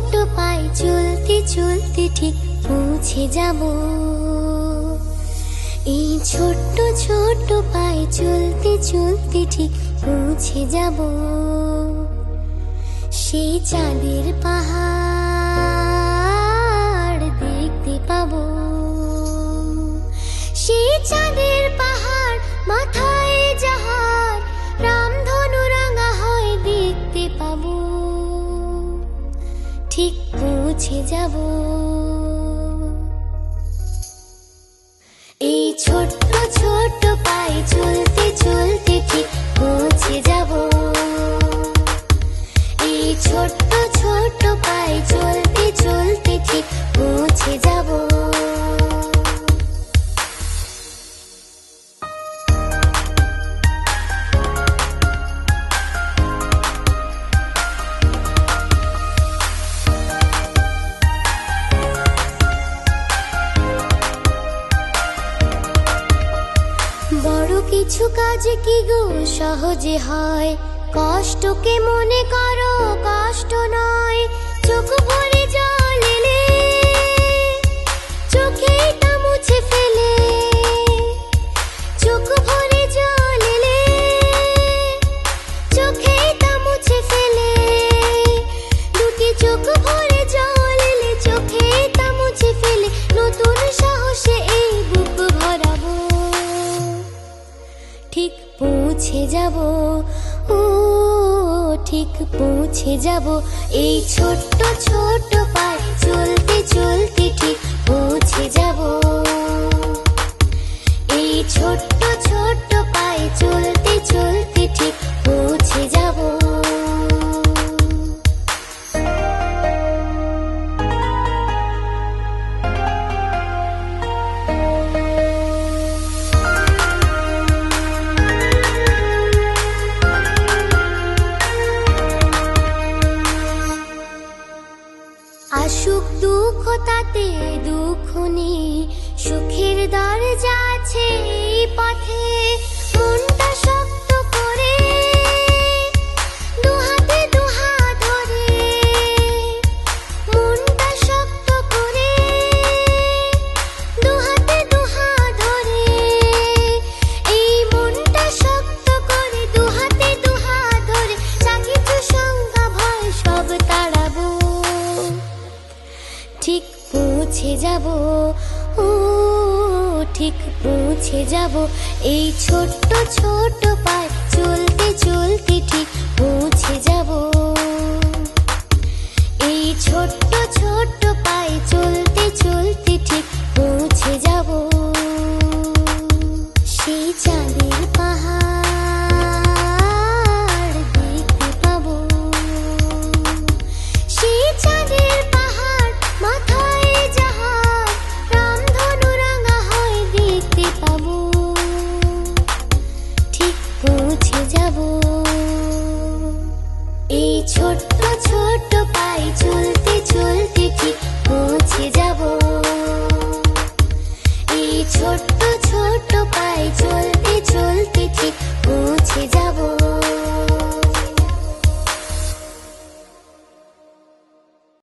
ছোট পায়ে চলতে চলতে ঠিক পৌঁছে যাব। এই ছোট্ট ছোট্ট পায়ে চলতে চলতে ঠিক পৌঁছে যাব সেই চাঁদের পাহাড় দেখতে পাবো। সেই চাঁদের পাহাড় মাথায় যাহার রামধনু রাঙা হয় দেখতে পাবো। ঠিক পৌঁছে যাব। এই ছোট্ট ছোট্ট পায়ে চলতে চলতে ঠিক পৌঁছে যাব। এই ছোট্ট ছোট্ট পায়ে চলতে চলতে ঠিক পৌঁছে যাব। বড় কিছু কাজ কি গো সহজে হয়, কষ্টকে মনে করো কষ্ট নয়। চোখ ভরে জল এলে চোখেটা মুছে ফেলে, চোখ ভরে জল এলে চোখেটা মুছে ফেলে। দুটি চোখ ভরে জল এলে চোখেটা মুছে ফেলে, নতুন সাহসে এই বুক ভরাবো। ঠিক পৌঁছে যাব, ও ঠিক পৌঁছে যাব। এই ছোট্ট ছোট্ট পায়ে চলতে চলতে ঠিক পৌঁছে যাব। এই ছোট্ট ছোট্ট পায়ে চলতে চলতে ঠিক পৌঁছে যাব। আসুক দুঃখ তাতে দুঃখ নেই, সুখের দরজা আছে এই পথে। মনটা শক্ত করে দুহাতে দুহাত ধরে, মনটা শক্ত করে দুহাতে দুহাত ধরে। এই মনটা শক্ত করে দুহাতে দুহাত ধরে, যা কিছু শঙ্কা ভয় সব তাড়াবো। ঠিক পৌঁছে যাব, ও ঠিক পৌঁছে যাব। এই ছোট্ট ছোট্ট পায়ে চলতে চলতে ঠিক পৌঁছে যাব। এই ছোট্ট ছোট্ট পায়ে চলতে চলতে ঠিক পৌঁছে যাব। সেই চাঁদ